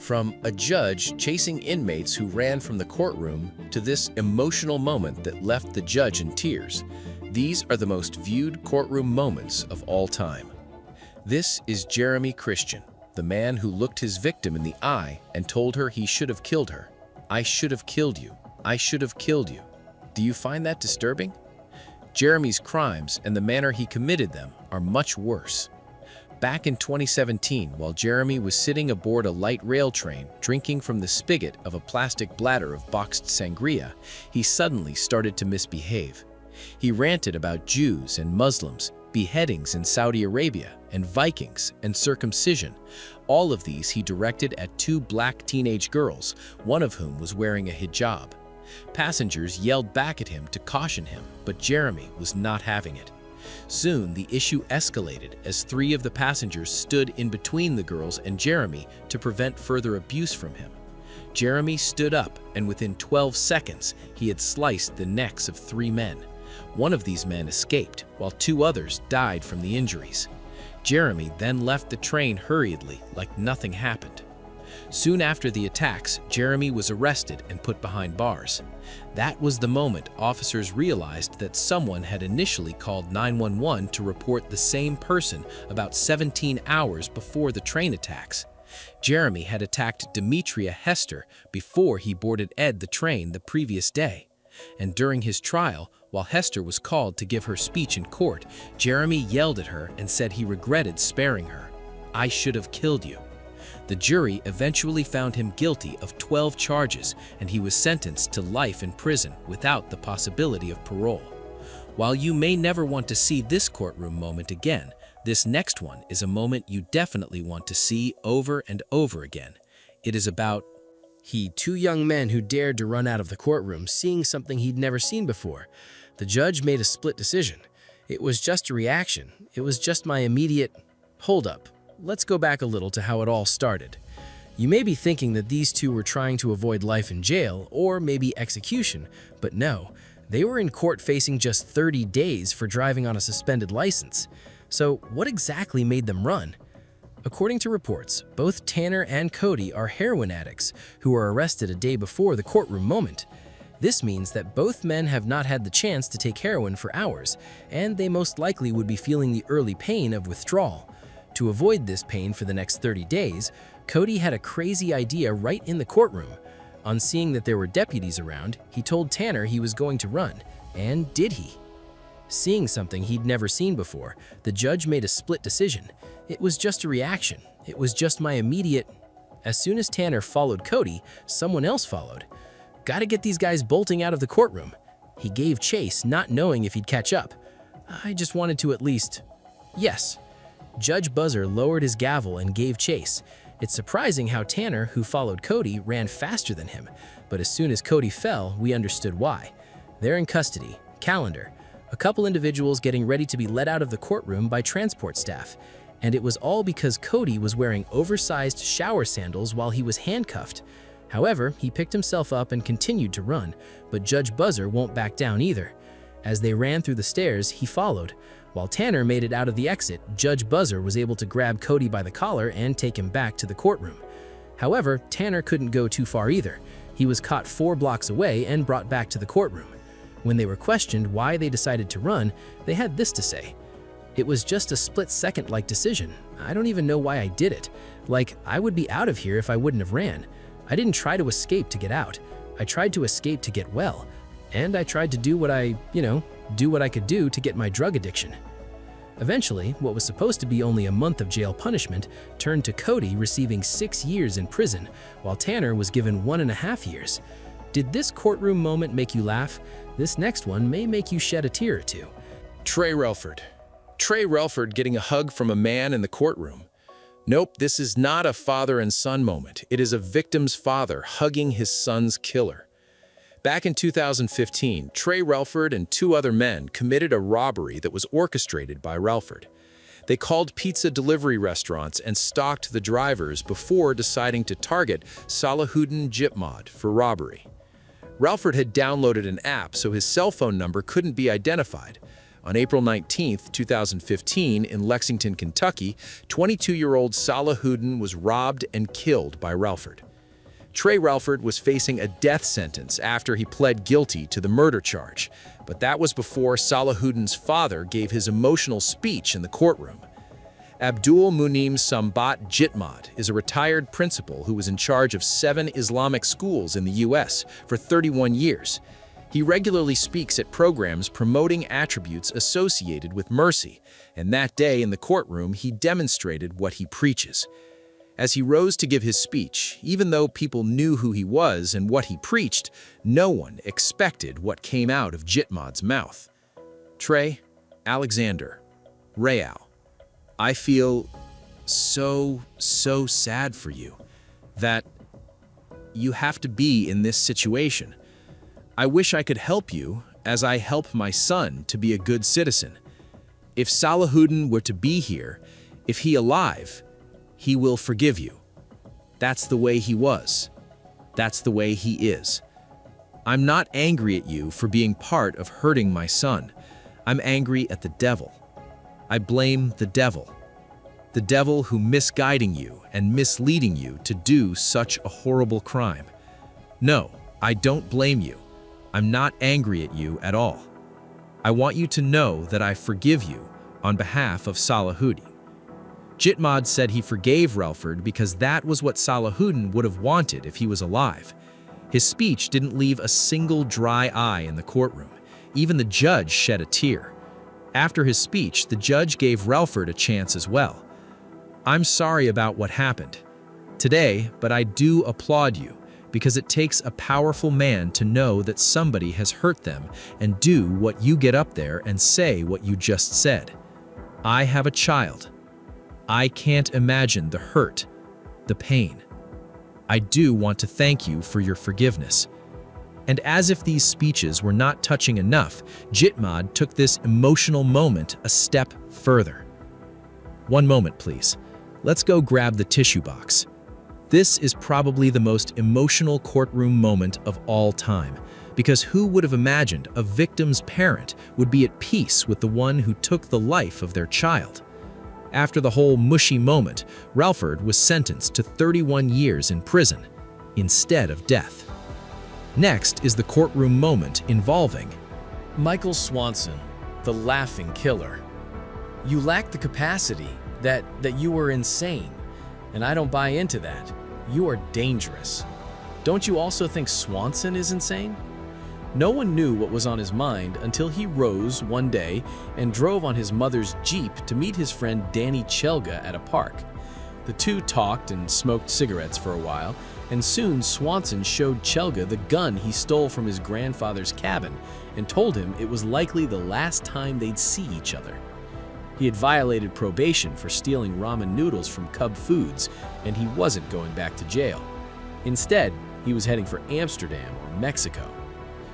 From a judge chasing inmates who ran from the courtroom to this emotional moment that left the judge in tears, these are the most viewed courtroom moments of all time. This is Jeremy Christian, the man who looked his victim in the eye and told her he should have killed her. "I should have killed you. I should have killed you." Do you find that disturbing? Jeremy's crimes and the manner he committed them are much worse. Back in 2017, while Jeremy was sitting aboard a light rail train drinking from the spigot of a plastic bladder of boxed sangria, he suddenly started to misbehave. He ranted about Jews and Muslims, beheadings in Saudi Arabia, and Vikings and circumcision. All of these he directed at two black teenage girls, one of whom was wearing a hijab. Passengers yelled back at him to caution him, but Jeremy was not having it. Soon, the issue escalated as three of the passengers stood in between the girls and Jeremy to prevent further abuse from him. Jeremy stood up, and within 12 seconds, he had sliced the necks of three men. One of these men escaped, while two others died from the injuries. Jeremy then left the train hurriedly, like nothing happened. Soon after the attacks, Jeremy was arrested and put behind bars. That was the moment officers realized that someone had initially called 911 to report the same person about 17 hours before the train attacks. Jeremy had attacked Demetria Hester before he boarded the train the previous day. And during his trial, while Hester was called to give her speech in court, Jeremy yelled at her and said he regretted sparing her. "I should have killed you." The jury eventually found him guilty of 12 charges, and he was sentenced to life in prison without the possibility of parole. While you may never want to see this courtroom moment again, this next one is a moment you definitely want to see over and over again. It is about two young men who dared to run out of the courtroom, seeing something he'd never seen before. The judge made a split decision. It was just a reaction. It was just my immediate, "Hold up. Let's go back a little to how it all started." You may be thinking that these two were trying to avoid life in jail or maybe execution, but no, they were in court facing just 30 days for driving on a suspended license. So what exactly made them run? According to reports, both Tanner and Cody are heroin addicts who were arrested a day before the courtroom moment. This means that both men have not had the chance to take heroin for hours, and they most likely would be feeling the early pain of withdrawal. To avoid this pain for the next 30 days, Cody had a crazy idea right in the courtroom. On seeing that there were deputies around, he told Tanner he was going to run. And did he? Seeing something he'd never seen before, the judge made a split decision. It was just a reaction. It was just my immediate... As soon as Tanner followed Cody, someone else followed. "Gotta get these guys bolting out of the courtroom." He gave chase, not knowing if he'd catch up. I just wanted to at least... Yes. Judge Buzzer lowered his gavel and gave chase. It's surprising how Tanner, who followed Cody, ran faster than him, but as soon as Cody fell, we understood why. They're in custody. Calendar. A couple individuals getting ready to be let out of the courtroom by transport staff. And it was all because Cody was wearing oversized shower sandals while he was handcuffed. However, he picked himself up and continued to run, but Judge Buzzer won't back down either. As they ran through the stairs, he followed. While Tanner made it out of the exit, Judge Buzzer was able to grab Cody by the collar and take him back to the courtroom. However, Tanner couldn't go too far either. He was caught 4 blocks away and brought back to the courtroom. When they were questioned why they decided to run, they had this to say: "It was just a split-second-like decision. I don't even know why I did it. Like, I would be out of here if I wouldn't have ran. I didn't try to escape to get out. I tried to escape to get well. And I tried to do what I could do to get my drug addiction." Eventually, what was supposed to be only a month of jail punishment turned to Cody receiving 6 years in prison, while Tanner was given 1.5 years. Did this courtroom moment make you laugh? This next one may make you shed a tear or two. Trey Relford. Trey Relford getting a hug from a man in the courtroom. Nope, this is not a father and son moment. It is a victim's father hugging his son's killer. Back in 2015, Trey Relford and 2 other men committed a robbery that was orchestrated by Relford. They called pizza delivery restaurants and stalked the drivers before deciding to target Salahuddin Jitmad for robbery. Relford had downloaded an app so his cell phone number couldn't be identified. On April 19, 2015, in Lexington, Kentucky, 22-year-old Salahuddin was robbed and killed by Relford. Trey Relford was facing a death sentence after he pled guilty to the murder charge, but that was before Salahuddin's father gave his emotional speech in the courtroom. Abdul Munim Sambat Jitmad is a retired principal who was in charge of 7 Islamic schools in the U.S. for 31 years. He regularly speaks at programs promoting attributes associated with mercy, and that day in the courtroom he demonstrated what he preaches. As he rose to give his speech, even though people knew who he was and what he preached, no one expected what came out of Jitmad's mouth. Trey, Alexander, Real, I feel so sad for you that you have to be in this situation. I wish I could help you as I help my son to be a good citizen. If Salahuddin were to be here, if he alive, he will forgive you. That's the way he was. That's the way he is. I'm not angry at you for being part of hurting my son. I'm angry at the devil. I blame the devil who misguiding you and misleading you to do such a horrible crime. No, I don't blame you. I'm not angry at you at all. I want you to know that I forgive you on behalf of Salahuddin. Jitmad said he forgave Relford because that was what Salahuddin would have wanted if he was alive. His speech didn't leave a single dry eye in the courtroom. Even the judge shed a tear. After his speech, the judge gave Relford a chance as well. I'm sorry about what happened today, but I do applaud you because it takes a powerful man to know that somebody has hurt them and do what you get up there and say what you just said. I have a child. I can't imagine the hurt, the pain. I do want to thank you for your forgiveness. And as if these speeches were not touching enough, Jitmad took this emotional moment a step further. One moment, please. Let's go grab the tissue box. This is probably the most emotional courtroom moment of all time, because who would have imagined a victim's parent would be at peace with the one who took the life of their child? After the whole mushy moment, Relford was sentenced to 31 years in prison instead of death. Next is the courtroom moment involving Michael Swanson, the laughing killer. You lack the capacity, that you were insane, and I don't buy into that. You are dangerous. Don't you also think Swanson is insane? No one knew what was on his mind until he rose one day and drove on his mother's Jeep to meet his friend Danny Chelga at a park. The two talked and smoked cigarettes for a while, and soon Swanson showed Chelga the gun he stole from his grandfather's cabin and told him it was likely the last time they'd see each other. He had violated probation for stealing ramen noodles from Cub Foods, and he wasn't going back to jail. Instead, he was heading for Amsterdam or Mexico.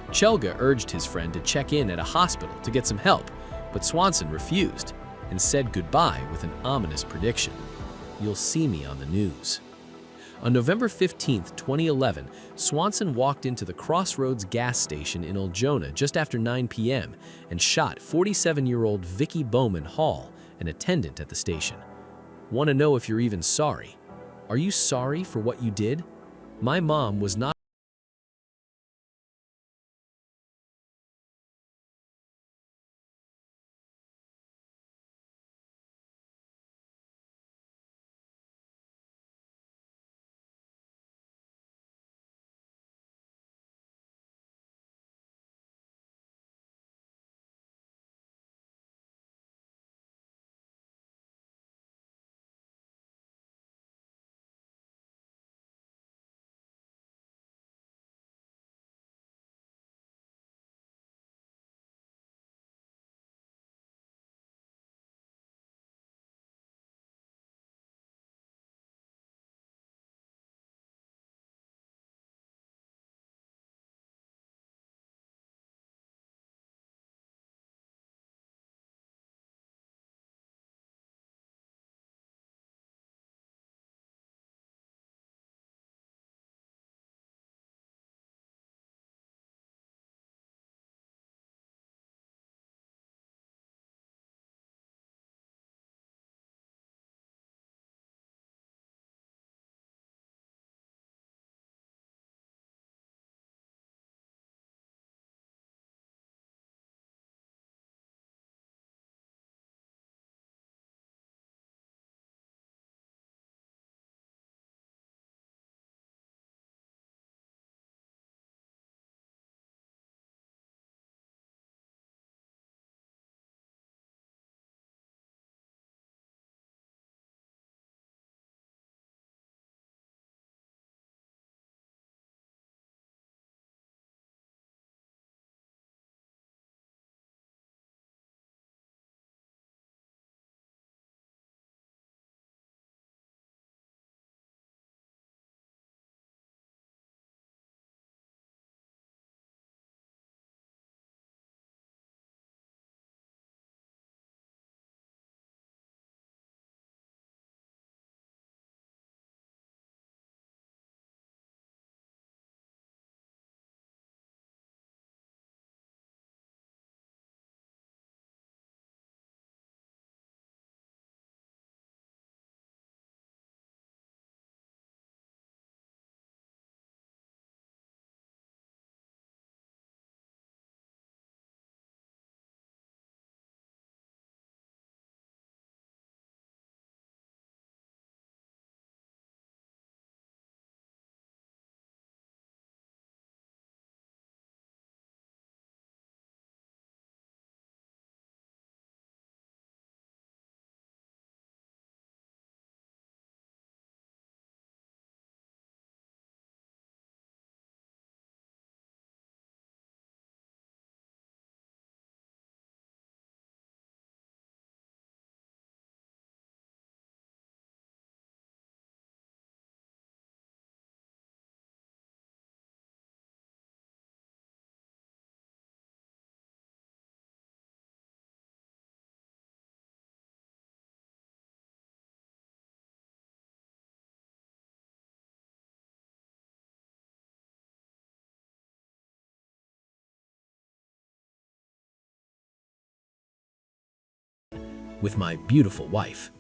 Chelga urged his friend to check in at a hospital to get some help, but Swanson refused and said goodbye with an ominous prediction. You'll see me on the news. On November 15, 2011, Swanson walked into the Crossroads gas station in Aljona just after 9 p.m. and shot 47-year-old Vicky Bowman Hall, an attendant at the station. Want to know if you're even sorry? Are you sorry for what you did? My mom was not with my beautiful wife.